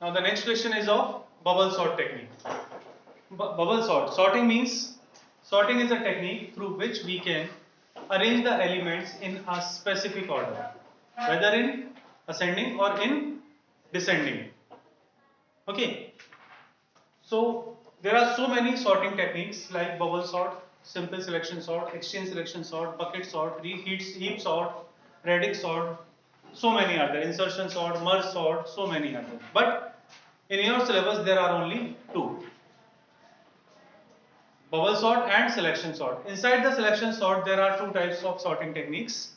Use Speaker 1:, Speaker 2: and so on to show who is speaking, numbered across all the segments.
Speaker 1: Now the next question is of bubble sort technique. Bubble sort. Sorting is a technique through which we can arrange the elements in a specific order, whether in ascending or in descending. Okay. So there are so many sorting techniques like bubble sort, simple selection sort, exchange selection sort, bucket sort, heap sort, radix sort. So many are there. Insertion sort, merge sort, so many are there. But in your syllabus there are only two: bubble sort and selection sort. Inside the selection sort there are two types of sorting techniques: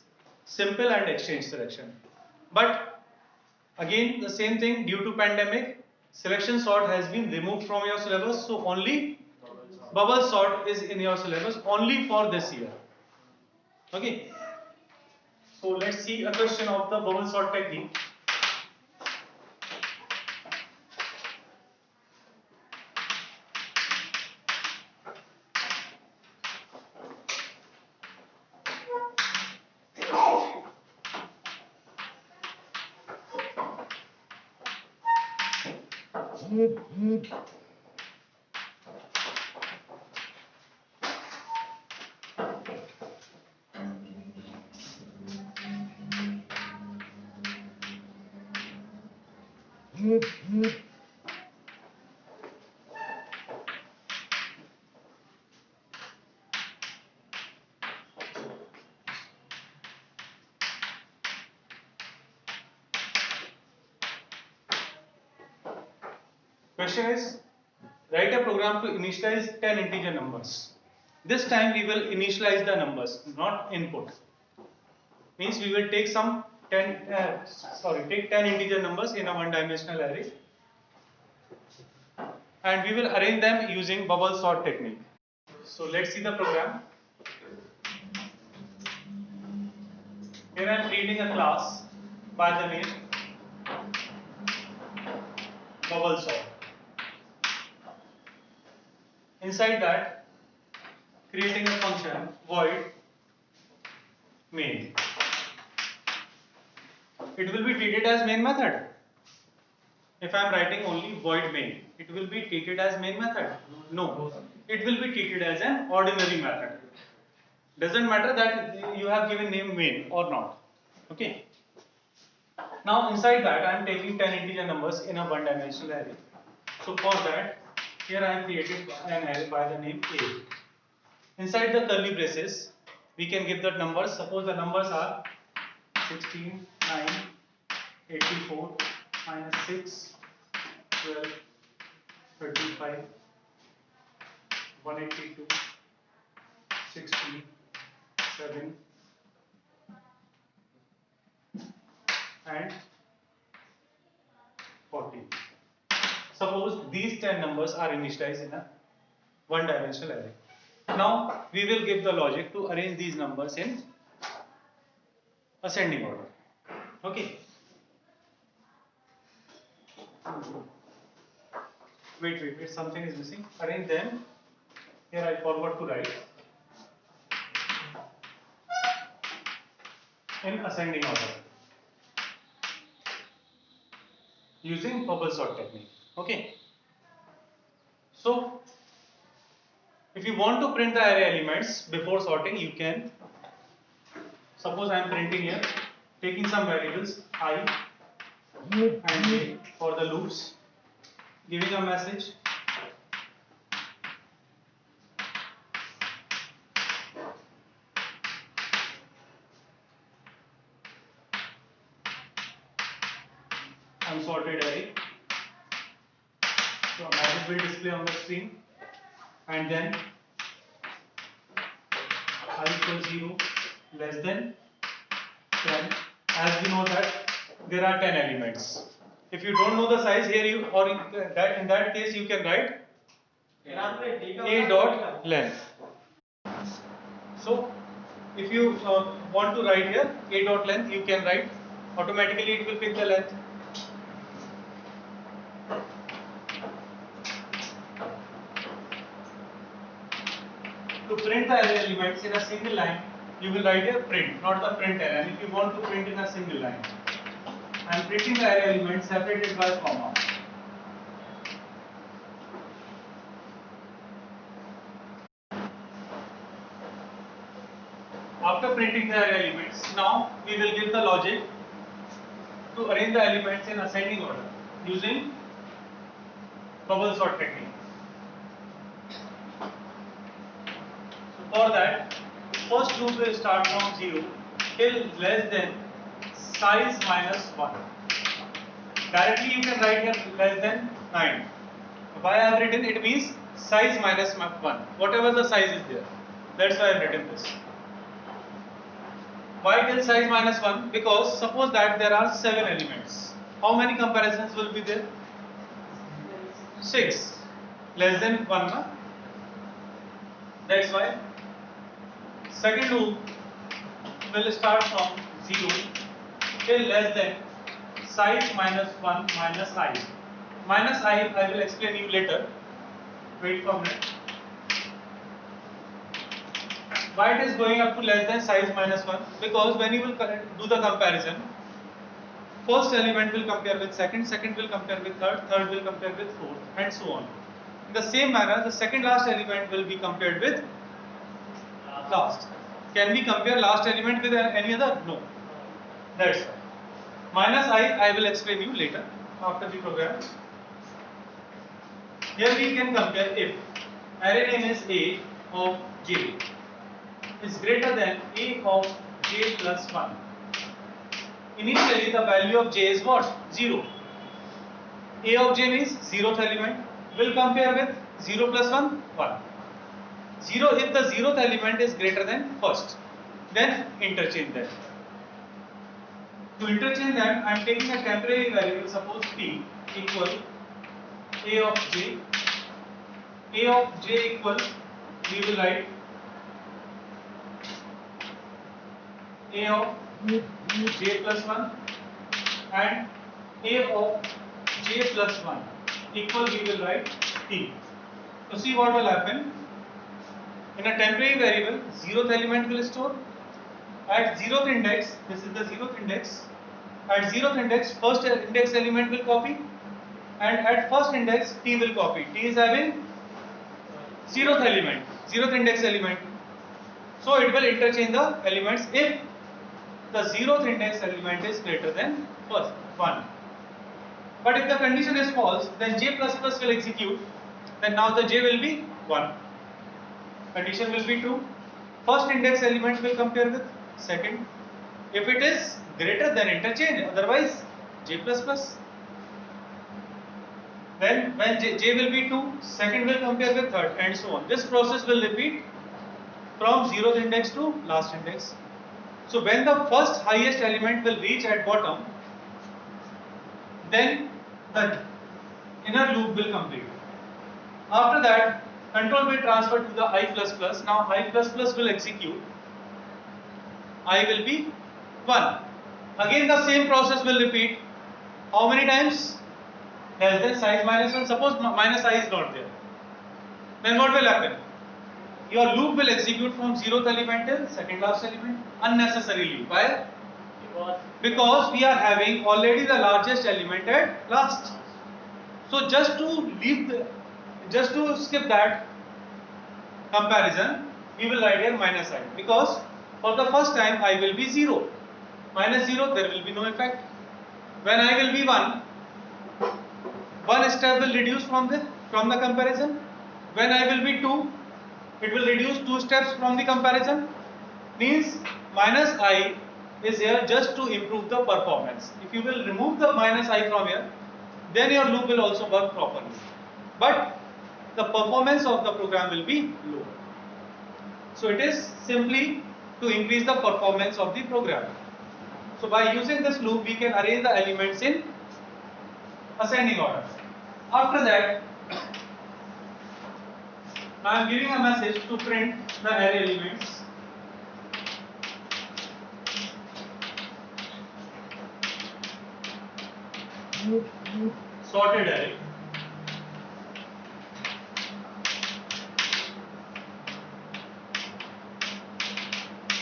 Speaker 1: simple and exchange selection. But again the same thing, due to pandemic, selection sort has been removed from your syllabus, so only bubble sort is in your syllabus only for this year. Okay. So let's see a question of the bubble sort technique. Question is, write a program to initialize 10 integer numbers. This time we will initialize the numbers, not input. Means we will take some 10 integer numbers in a one-dimensional array, and we will arrange them using bubble sort technique. So let's see the program. Here I am creating a class by the name bubble sort. Inside that, creating a function void main. It will be treated as main method. If I am writing only void main, it will be treated as main method. No, it will be treated as an ordinary method. Doesn't matter that you have given name main or not. Okay. Now inside that I am taking 10 integer numbers in a one-dimensional array. So for that, here I am creating an array by the name A. Inside the curly braces, we can give the numbers. Suppose the numbers are 16, 9, 84, minus 6, 12, 35, 182, 60, 7, and 40. Suppose these 10 numbers are initialized in a one-dimensional array. Now we will give the logic to arrange these numbers in ascending order. Okay. Wait, something is missing. Arrange them. Here I forgot to write. In ascending order. Using bubble sort technique. Okay. So, if you want to print the array elements before sorting, you can. Suppose I am printing here, taking some variables I and j for the loops, giving a message. Unsorted array. So a message will display on the screen, and then I equals 0 less than 10. As we know that there are 10 elements. If you don't know the size, here you or in that case you can write a dot length. So if you want to write here a dot length, you can write. Automatically it will pick the length. To print the array elements in a single line, you will write a print, not the println. And if you want to print in a single line, I am printing the array elements separated by comma. after printing the array elements, now we will give the logic to arrange the elements in ascending order using bubble sort technique. So for that, first loop will start from 0 till less than size minus 1. Directly you can write here less than 9. Why I have written it means size minus 1, whatever the size is there. That's why I have written this. Why till size minus 1? Because suppose that there are 7 elements. How many comparisons will be there? 6. Less than 1, na? That's why second loop will start from 0 till less than size minus 1 minus I. Minus I will explain you later. Wait for a minute. Why it is going up to less than size minus 1? Because when you will do the comparison, first element will compare with second, second will compare with third, third will compare with fourth, and so on. In the same manner, the second last element will be compared with last. Can we compare last element with any other? No. That's why. Minus I will explain you later after the program. Here we can compare if array name is A of J is greater than A of J plus 1. Initially the value of J is what? 0. A of J means 0th element. Will compare with 0 plus 1, 1. 0 if the 0th element is greater than first. Then interchange them. To interchange them, I am taking a temporary variable, suppose T equal A of J. A of J equal, we will write A of J plus 1 and A of J plus 1 equal, we will write T. So see what will happen. In a temporary variable, 0th element will store. At 0th index, this is the 0th index. At 0th index, first index element will copy, and at first index, T will copy. T is having 0th element, 0th index element. So it will interchange the elements if the 0th index element is greater than first 1. But if the condition is false, then J plus plus will execute. Then now the J will be 1. Condition will be true. First index element will compare with second. If it is greater than interchange, otherwise J plus plus. Then when J will be 2, second will compare with third, and so on. This process will repeat from 0th index to last index. So when the first highest element will reach at bottom, then the inner loop will complete. After that, control will transfer to the I plus plus. Now I plus plus will execute. I will be 1. Again the same process will repeat. How many times? Less than size minus 1. Suppose minus I is not there. Then what will happen? Your loop will execute from 0th element till second last element unnecessarily. Why? Because we are having already the largest element at last. So just to skip that comparison, we will write here minus I, because for the first time I will be 0. Minus 0, there will be no effect. When I will be 1, one step will reduce from the comparison. When I will be 2, it will reduce 2 steps from the comparison. Means minus I is here just to improve the performance. If you will remove the minus I from here, then your loop will also work properly. But the performance of the program will be low. So it is simply to increase the performance of the program. So by using this loop, we can arrange the elements in ascending order. After that, I am giving a message to print the array elements. Sorted array.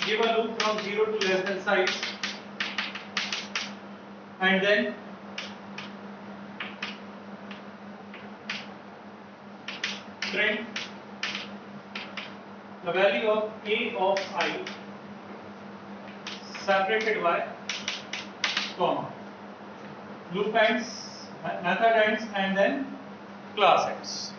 Speaker 1: Give a loop from 0 to less than size, and then print the value of A of I separated by comma. Loop ends, method ends, and then class ends.